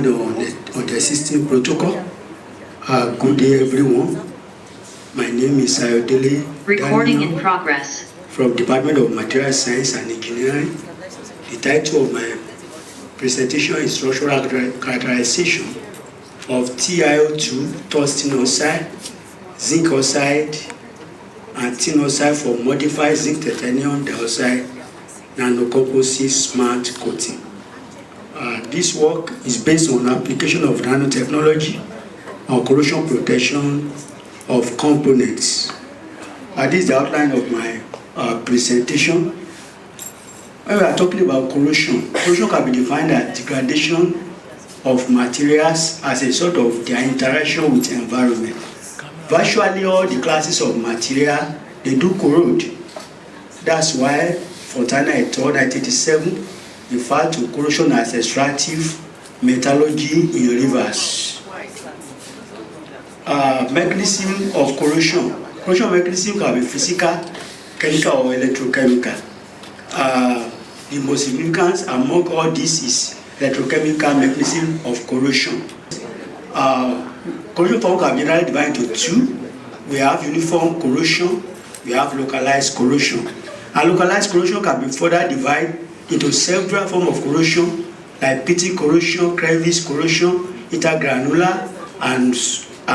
expand on the existing protocol. Good day, everyone. My name is Ayodele. Recording in progress. From Department of Material Science and Engineering. The title of my presentation is Structural Characterization of TiO2, tungsten oxide, zinc oxide, and tin oxide for modified zinc titanium dioxide nanocomposite smart coating. This work is based on application of nanotechnology on corrosion protection of components. This is the outline of my presentation. When we are talking about corrosion, corrosion can be defined as degradation of materials as a sort of their interaction with the environment. Virtually all the classes of material, they do corrode. That's why Fontana et al. 1987 referred to corrosion as extractive metallurgy in rivers. Mechanism of corrosion. Corrosion mechanism can be physical, chemical, or electrochemical. The most significant among all this is electrochemical mechanism of corrosion. Corrosion form can be generally divided into two. We have uniform corrosion, we have localized corrosion. And localized corrosion can be further divided into several forms of corrosion, like pitting corrosion, crevice corrosion, intergranular, and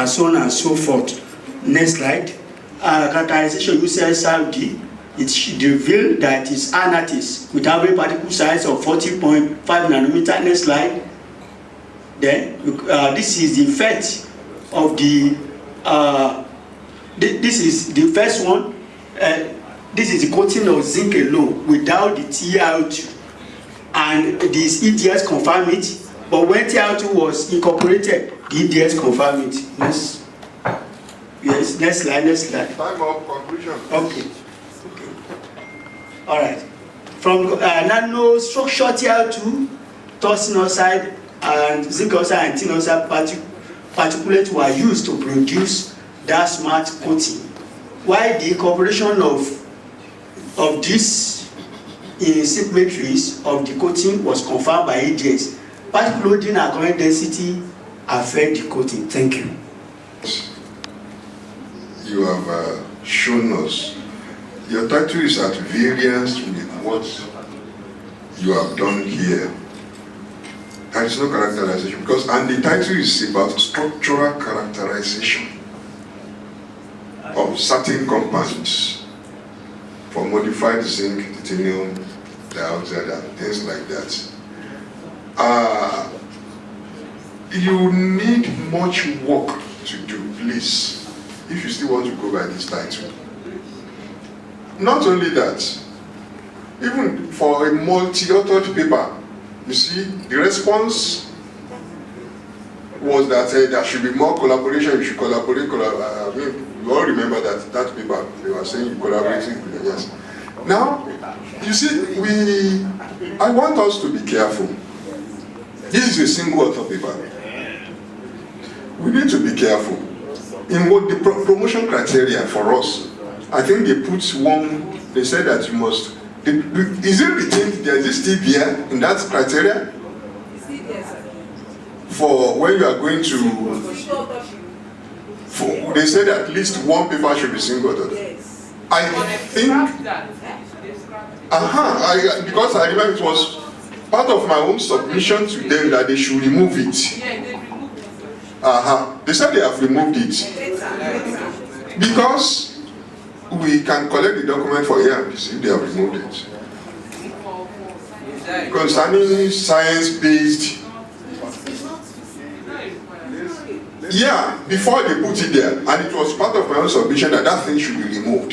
so on and so forth. Next slide. Characterization using SRD. It revealed that it's anatis with average particle size of 40.5 nanometer. Next slide. Then this is the effect of the. This is the first one. This is the coating of zinc alone without the TiO2, and this EDS confirm it. But when TiO2 was incorporated, the EDS confirm it. Yes. Yes. Next slide. Next slide. Time of conclusion. Okay. All right. From nanostructure TiO2, tungsten oxide, and zinc oxide and tin oxide particulates were used to produce that smart coating. While the incorporation of this in symmetries of the coating was confirmed by EDS, particle loading and current density affect the coating. Thank you. You have shown us. Your title is at variance with what you have done here. There is no characterization because, and the title is about structural characterization of certain compounds for modified zinc, titanium dioxide, and things like that. You need much work to do, please, if you still want to go by this title. Not only that, even for a multi-authored paper, you see, the response was that there should be more collaboration, you should collaborate. I mean, you all remember that paper, they were saying you collaborating with yes. Now, you see, I want us to be careful. This is a single author paper. We need to be careful. In what the promotion criteria for us, I think they put one, they said that you must, is it written, there is still here in that criteria? For when you are going to, they said at least one paper should be single author. I think, because I remember it was part of my own submission to them that they should remove it. They said they have removed it. Because we can collect the document for AMPs if they have removed it. Concerning science-based, yeah, before they put it there, and it was part of my own submission that that thing should be removed.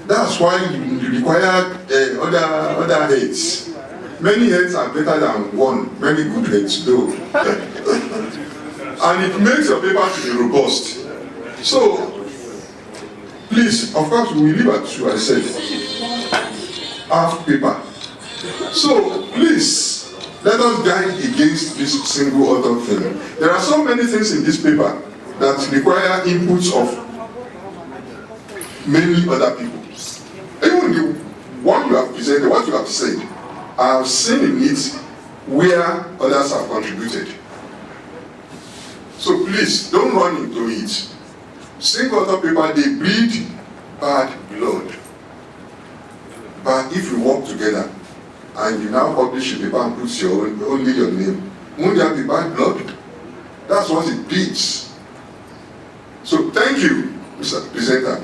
That's why you require other heads. Many heads are better than one. Many good heads, though. And it makes your paper to be robust. So, please, of course, we will leave at 2, I said. Half paper. So, please, let us guide against this single author thing. There are so many things in this paper that require inputs of many other people. Even the one you have presented, what you have said, I have seen in it where others have contributed. So please, don't run into it. Single author paper, they breed bad blood. But if you work together and you now publish a paper and put your own, only your name, won't there be bad blood? That's what it breeds. So thank you, Mr. Presenter.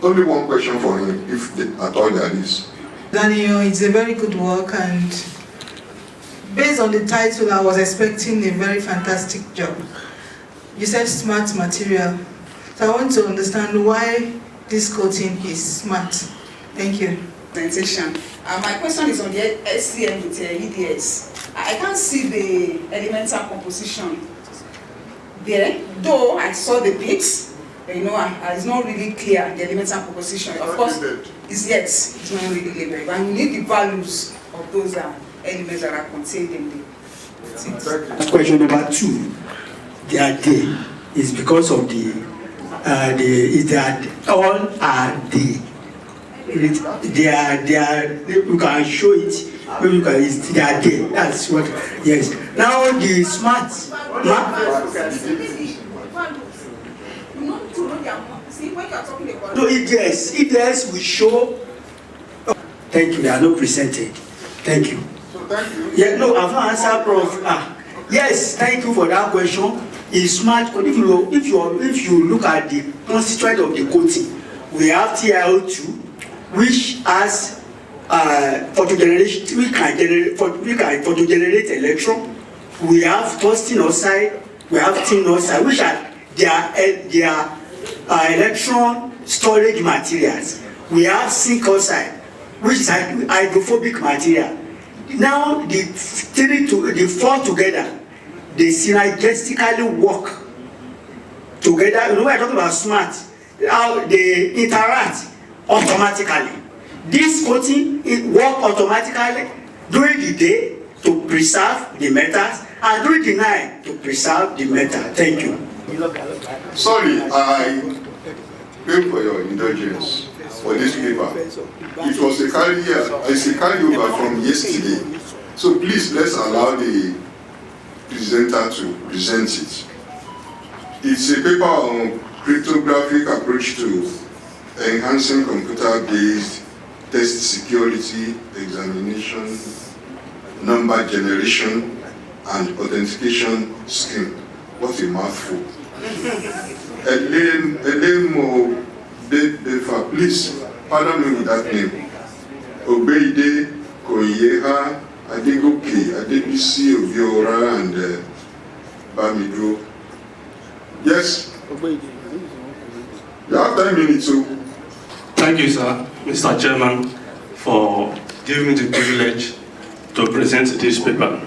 Only one question for him, if at all there is. Daniel, it's a very good work, and based on the title, I was expecting a very fantastic job. You said smart material. So I want to understand why this coating is smart. Thank you. Presentation. My question is on the SCM with EDS. I can't see the elemental composition there, though I saw the bits. You know, it's not really clear, the elemental composition. Of course, it's not really labeled, but you need the values of those elements that are contained in the Question number 2, they are there is because of all are there. They are. You can show it. Maybe you can. They are there. That's what. Yes. Now the smart. No, EDS will show. Thank you. They are not presented. Thank you. So thank you. Yeah. No, I've not answered, Prof. Yes. Thank you for that question. It's smart. If you look at the constituent of the coating, we have TiO2, which has photogeneration. We can photogenerate electron. We have tungsten oxide. We have tin oxide, which are their electron storage materials. We have zinc oxide, which is hydrophobic material. Now the 4 together, they synergistically work together. You know, we're talking about smart. How they interact automatically. This coating works automatically during the day to preserve the metals, and during the night to preserve the metal. Thank you. Sorry, I pay for your indulgence for this paper. It was a carryover from yesterday. So please, let's allow the presenter to present it. It's a paper on cryptographic approach to enhancing computer-based test security, examination, number generation, and authentication scheme. What a mouthful. Elemo Befa, please, pardon me with that name. Obeide Koyeha Adegoke Adebisi Obiora and Bamidro. Yes? You have 10 minutes, so. Thank you, sir, Mr. Chairman, for giving me the privilege to present this paper.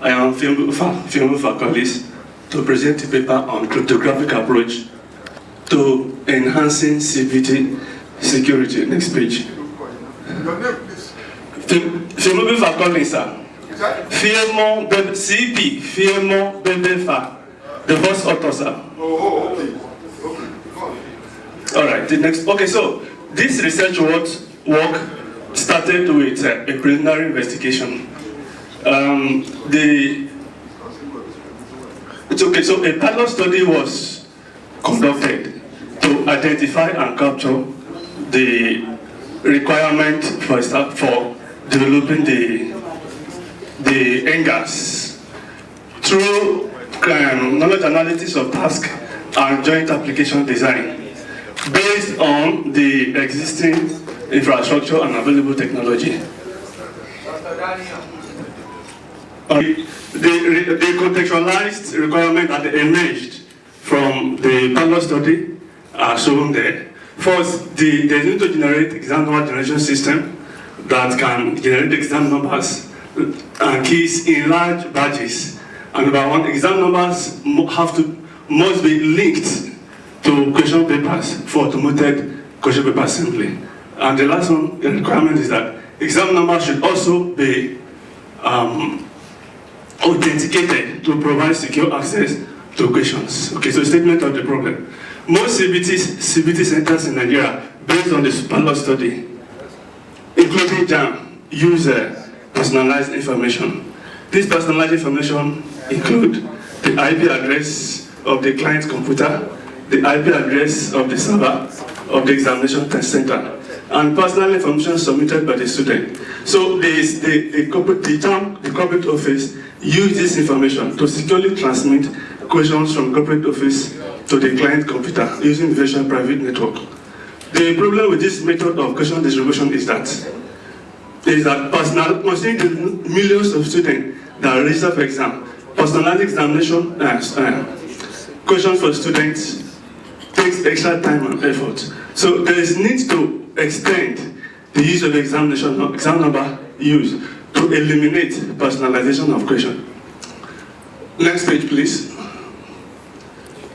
I am film faculty to present the paper on cryptographic approach to enhancing CBT security. Next page. Your name, please. Film faculty, sir. Fiemon CP, Fiemon Bebefa, the first author, sir. Oh, okay. All right, the next. Okay, so this research work started with a preliminary investigation. So a pilot study was conducted to identify and capture the requirement for developing the NGAS through knowledge analysis of task and joint application design based on the existing infrastructure and available technology. The contextualized requirements that emerged from the pilot study are shown there. First, they need to generate exam number generation system that can generate exam numbers and keys in large batches. And number 1, exam numbers must be linked to question papers for automated question paper assembly. And the last one, the requirement is that exam numbers should also be authenticated to provide secure access to questions. Okay, so statement of the problem. Most CBT centers in Nigeria, based on the pilot study, including JAM, use personalized information. This personalized information include the IP address of the client computer, the IP address of the server of the examination test center, and personal information submitted by the student. So the corporate office use this information to securely transmit questions from corporate office to the client computer using virtual private network. The problem with this method of question distribution is that considering the millions of students that register for exam, personalized examination questions for students takes extra time and effort. So there is need to extend the use of exam number use to eliminate personalization of question. Next page, please.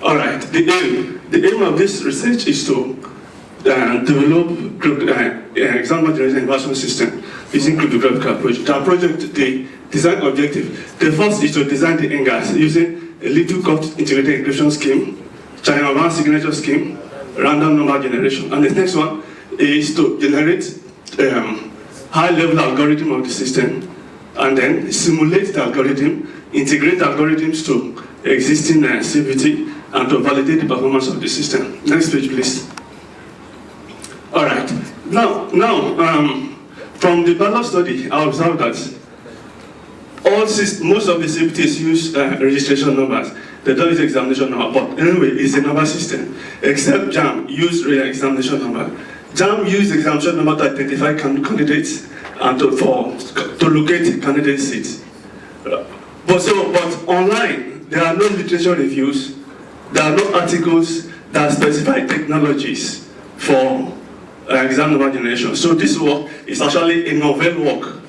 All right. The aim of this research is to develop exam generation inversion system using cryptographic approach. The project, the design objective. The first is to design the NGAS using a little cup integrated encryption scheme, channel 1 signature scheme, random number generation. And the next one is to generate high-level algorithm of the system, and then simulate the algorithm, integrate the algorithms to existing CVT, and to validate the performance of the system. Next page, please. All right. Now, from the ballot study, I observed that most of the CVTs use registration numbers. They don't use examination number, but anyway, it's a number system. Except JAM use examination number. JAM use examination number to identify candidates and to locate candidate seats. But online, there are no literature reviews, there are no articles that specify technologies for exam number generation. So this work is actually a novel work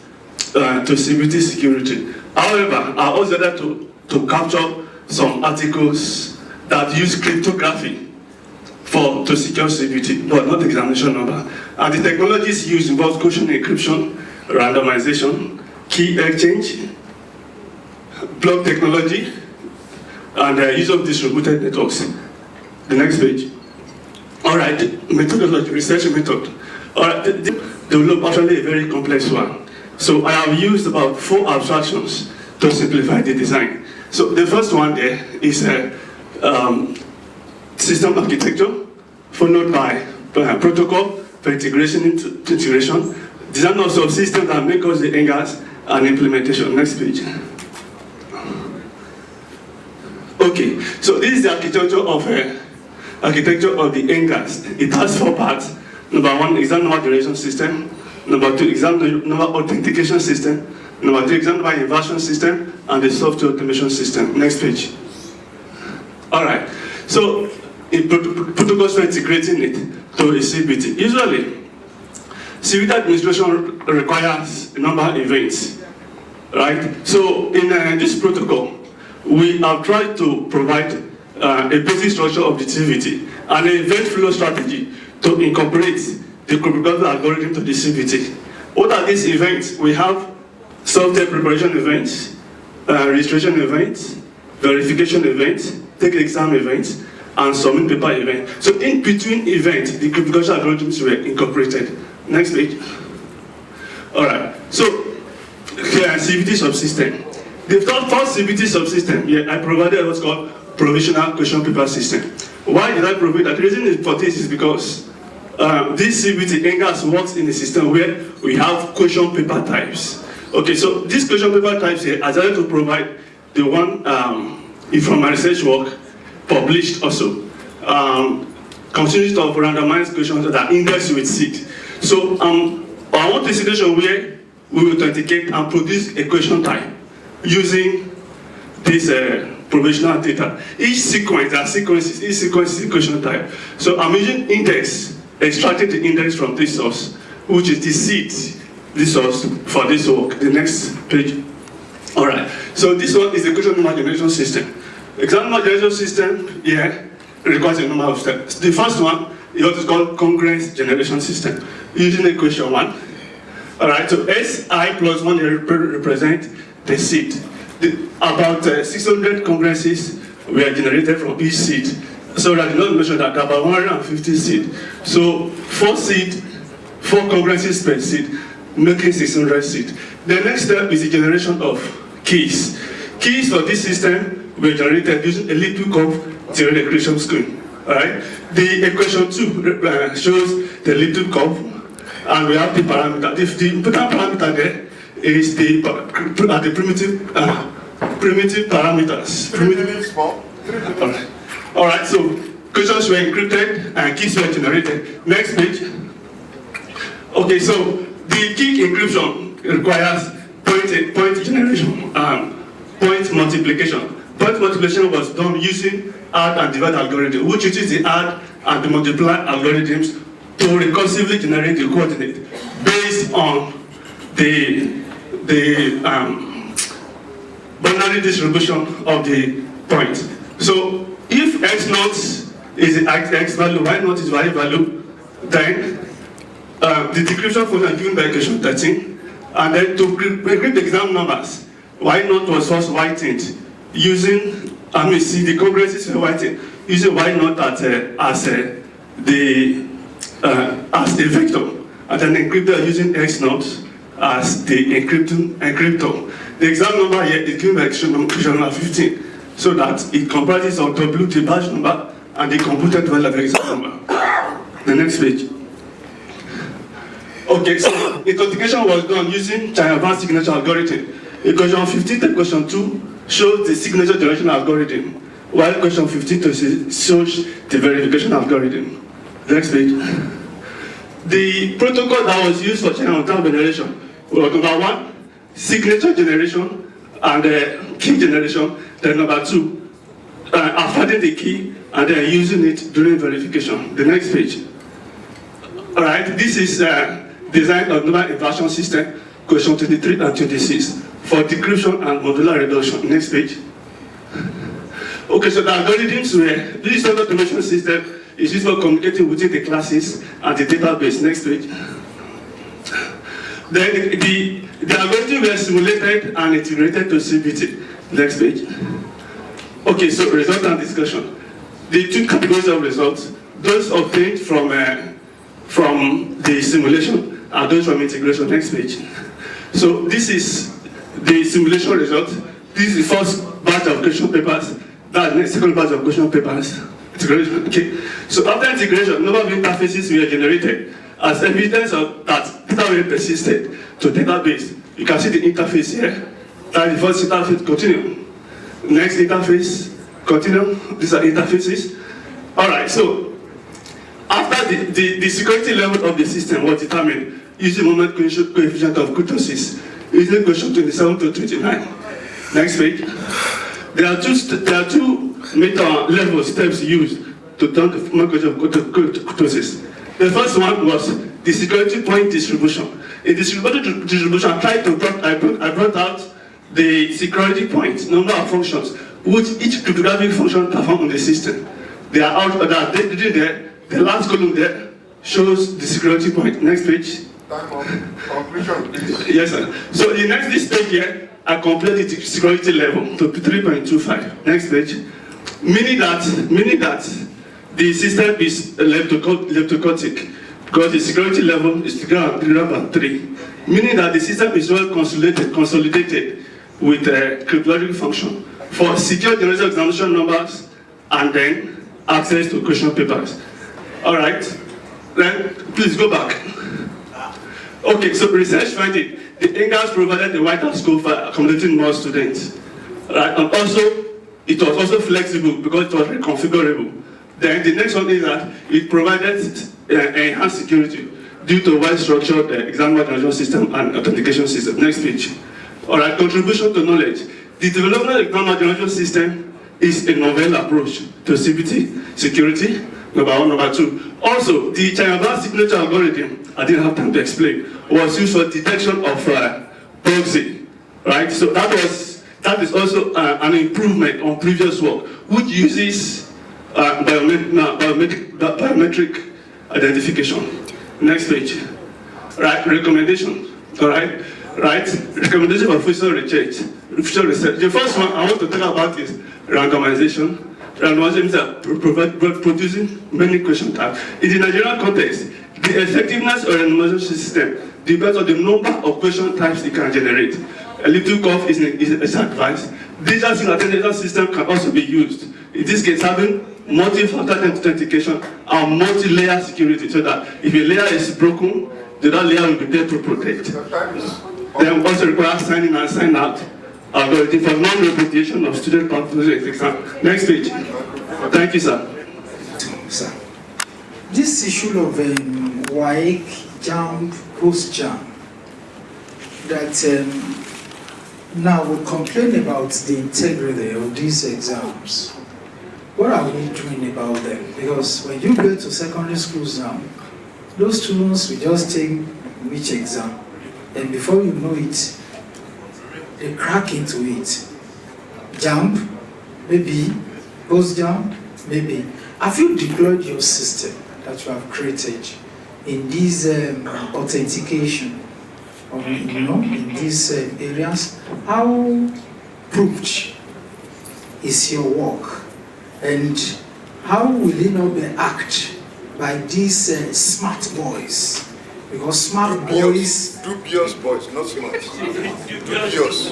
to CVT security. However, I also had to capture some articles that use cryptography to secure CVT, but not examination number. And the technologies used involve quotient encryption, randomization, key exchange, block technology, and use of distributed networks. The next page. All right, methodology, research method. All right, develop actually a very complex one. So I have used about 4 abstractions to simplify the design. So the first one there is system architecture, followed by protocol for integration into integration, design of subsystems that make us the NGAS, and implementation. Next page. Okay, so this is the architecture of the NGAS. It has 4 parts. Number 1, exam number generation system. Number 2, exam number authentication system. Number 3, exam number inversion system, and the software automation system. Next page. All right. So, protocols for integrating it to a CVT. Usually, CVT administration requires a number of events, right? So, in this protocol, we have tried to provide a basic structure of the CVT and an event flow strategy to incorporate the cryptographic algorithm to the CVT. What are these events? We have software preparation events, registration events, verification events, take exam events, and submit paper event. So in between events, the cryptographic algorithms were incorporated. Next page. All right. So here CVT subsystem. The first CVT subsystem, I provided what's called provisional question paper system. Why did I provide that? The reason for this is because this CVT NGAS works in a system where we have question paper types. Okay, so this question paper types here, I decided to provide the one from my research work published also. Consists of randomized questions that are indexed with seed. So I want a situation where we will authenticate and produce a question type using this provisional data. Each sequence is a question type. So I'm using index, extracting the index from this source, which is the seed, this source for this work. The next page. All right. So this one is the question number generation system. Exam number generation system, requires a number of steps. The first one is what is called congruence generation system, using equation 1. All right. So Si plus 1 represent the seed. About 600 congruences were generated from each seed. So I did not mention that about 150 seed. So 4 congruences per seed, making 600 seed. The next step is the generation of keys. Keys for this system were generated using a OAUTekConf theory equation scheme. Alright? The equation 2 shows the OAUTekConf, and we have the parameter. The important parameter there is the primitive parameters. 3 minutes more. Alright, so questions were encrypted and keys were generated. Next page. Okay, so the key encryption requires point generation and point multiplication. Point multiplication was done using add and divide algorithm, which uses the add and the multiply algorithms to recursively generate the coordinate based on the binary distribution of the point. So if x naught is the x value, y naught is y value, then the decryption function given by equation 13, and then to encrypt the exam numbers, y naught was first whitened using, the congruences for whitened using y naught as a vector, and then encryptor using x naught as the encryptor. The exam number here is given by equation number 15, so that it comprises of W, the batch number, and the computed value of the exam number. The next page. Okay, so authentication was done using China signature algorithm. Equation 15 to equation 2 shows the signature generation algorithm, while equation 15 to shows the verification algorithm. Next page. The protocol that was used for China generation was number 1, signature generation and key generation. Then number 2, affording the key and then using it during verification. The next page. All right, this is design of normal inversion system, question 23 and 26 for decryption and modular reduction. Next page. Okay, so the algorithms were, this automation system is used for communicating within the classes and the database. Next page. Then the algorithm were simulated and integrated to CBT. Next page. Okay, so result and discussion. The two categories of results, those obtained from the simulation and those from integration. Next page. So this is the simulation result. This is the first batch of question papers. That's the second batch of question papers. Integration. Okay. So after integration, number of interfaces were generated as evidence of that data were persisted to database. You can see the interface here. That's the first interface. Continue. Next interface. Continue. These are interfaces. All right. So after the security level of the system was determined using moment coefficient of kurtosis, using question 27 to 29. Next page. There are two meta level steps used to turn the moment coefficient of kurtosis. The first one was the security point distribution. In distributed distribution, I brought out the security point, number of functions, which each cryptographic function performs on the system. They are out there. The last column there shows the security point. Next page. Time of conclusion, please. Yes, sir. So this page here, I completed the security level to 3.25. Next page. Meaning that the system is leptocotic because the security level is greater than 3. Meaning that the system is well consolidated with a cryptographic function for secure generation examination numbers and then access to question papers. All right, then please go back. Okay, so research finding, the NGAS provided the White House scope for accommodating more students. Right, and also, it was also flexible because it was reconfigurable. Then the next one is that it provided enhanced security due to well-structured exam management system and authentication system. Next page. All right, contribution to knowledge. The development of exam management system is a novel approach to CBT security. Number 1, number 2. Also, the China signature algorithm, I didn't have time to explain, was used for detection of proxy, right? So that is also an improvement on previous work, which uses biometric identification. Next page. Right, recommendation. All right, recommendation for future research. The first one I want to talk about is randomization. Randomization is producing many question types. In the Nigerian context, the effectiveness of randomization system depends on the number of question types it can generate. OAUTekConf is advanced. Digital single attendance system can also be used. In this case, having multi-factor authentication and multi-layer security, so that if a layer is broken, the other layer will be there to protect. Then also require sign in and sign out algorithm for non-repudiation of student confidential exam. Next page. Thank you, sir. Sir, this issue of WAEC, JAMB, post-JAMB, that now we complain about the integrity of these exams. What are we doing about them? Because when you go to secondary schools now, those students will just take which exam, and before you know it, they crack into it. JAMB, maybe, post-JAMB, maybe. Have you deployed your system that you have created in these authentication, or in these areas? How proved is your work, and how will it not be hacked by these smart boys? Because smart boys, dubious boys, not smart. Dubious.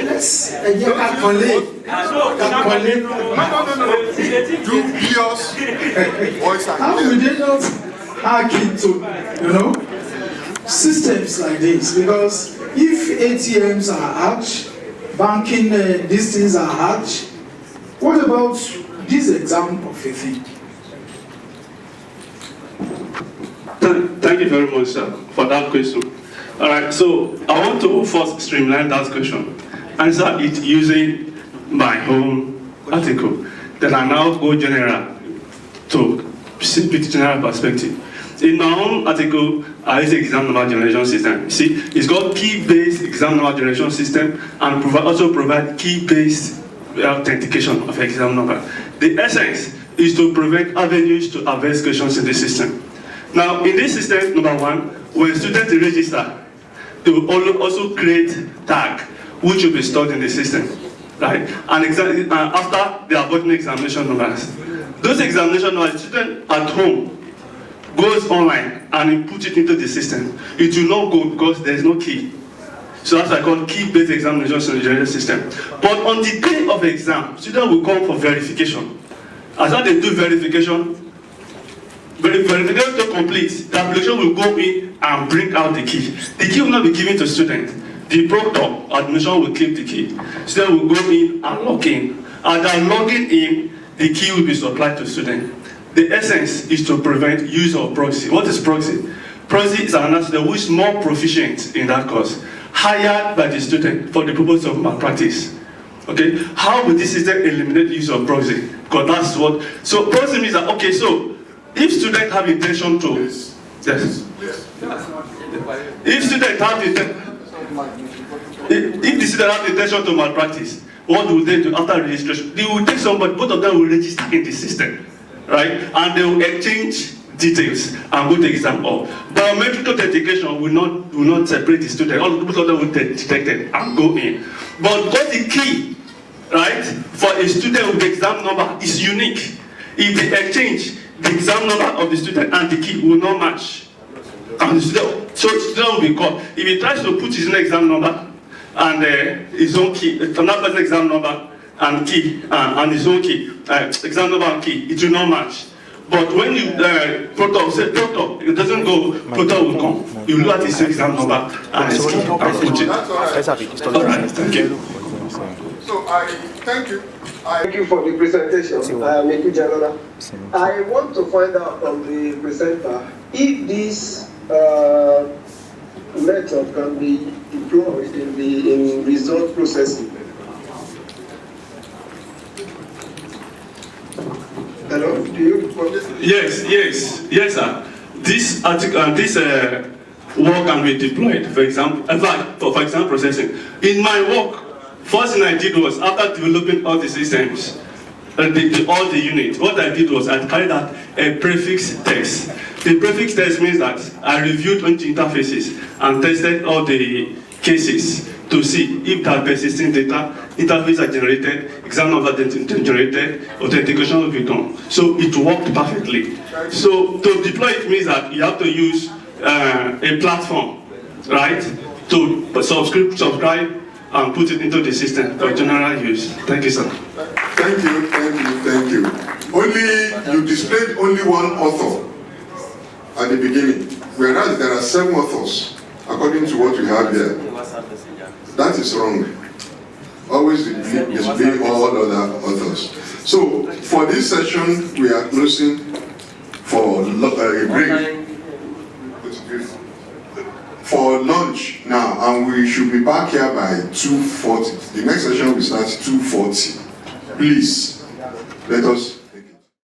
let's calculate. No. Dubious boys are How will they not hack into, systems like this? Because if ATMs are hacked, banking these things are hacked, what about this example of a thing? Thank you very much, sir, for that question. All right, so I want to first streamline that question, answer it using my own article. Then I now go general to see with general perspective. In my own article, I use the exam number generation system. See, it's called key-based exam number generation system, and also provide key-based authentication of exam number. The essence is to prevent avenues to adverse questions in the system. Now, in this system, number one, when students register, they will also create tag, which will be stored in the system, right? And after they are gotten examination numbers, those examination numbers, student at home goes online and input it into the system. It will not go because there is no key. So that's what I call key-based examination system. But on the day of exam, students will come for verification. As they do verification to complete, the application will go in and bring out the key. The key will not be given to students. The proctor, admission will keep the key. Students will go in and log in. As they are logging in, the key will be supplied to students. The essence is to prevent use of proxy. What is proxy? Proxy is an student who is more proficient in that course, hired by the student for the purpose of malpractice. Okay? How will this system eliminate use of proxy? Because that's what. So proxy means that, okay, so if students have intention to, yes. If students have if the student have intention to malpractice, what will they do after registration? They will take somebody, both of them will register in the system, right? And they will exchange details and go to exam hall. Biometric authentication will not separate the student. All both of them will be detected and go in. But because the key, right, for a student with the exam number is unique. If they exchange, the exam number of the student and the key will not match. And the student will be caught. If he tries to put his own exam number and his own key, another person's exam number and key, and his own key, exam number and key, it will not match. But when you Proto say Proto, it doesn't go, Proto will come. You look at his exam number and his key and put it. All right, thank you. So I thank you. Thank you for the presentation. Meku Janona. I want to find out from the presenter if this method can be deployed in result processing. Hello, do you? Yes, sir. This article, this work can be deployed. For example, for example processing. In my work, first thing I did was, after developing all the systems, all the units, what I did was I carried out a prefix test. The prefix test means that I reviewed 20 interfaces and tested all the cases to see if that persisting data, interfaces are generated, exam number generated, authentication will be done. So it worked perfectly. So to deploy it means that you have to use a platform right, to subscribe and put it into the system for general use. Thank you, sir. Thank you, thank you, thank you. You displayed only one author at the beginning, whereas there are 7 authors, according to what we have here. That is wrong. Always display all other authors. So, for this session, we are closing for a break. For lunch now, and we should be back here by 2:40. The next session will start 2:40. Please, let us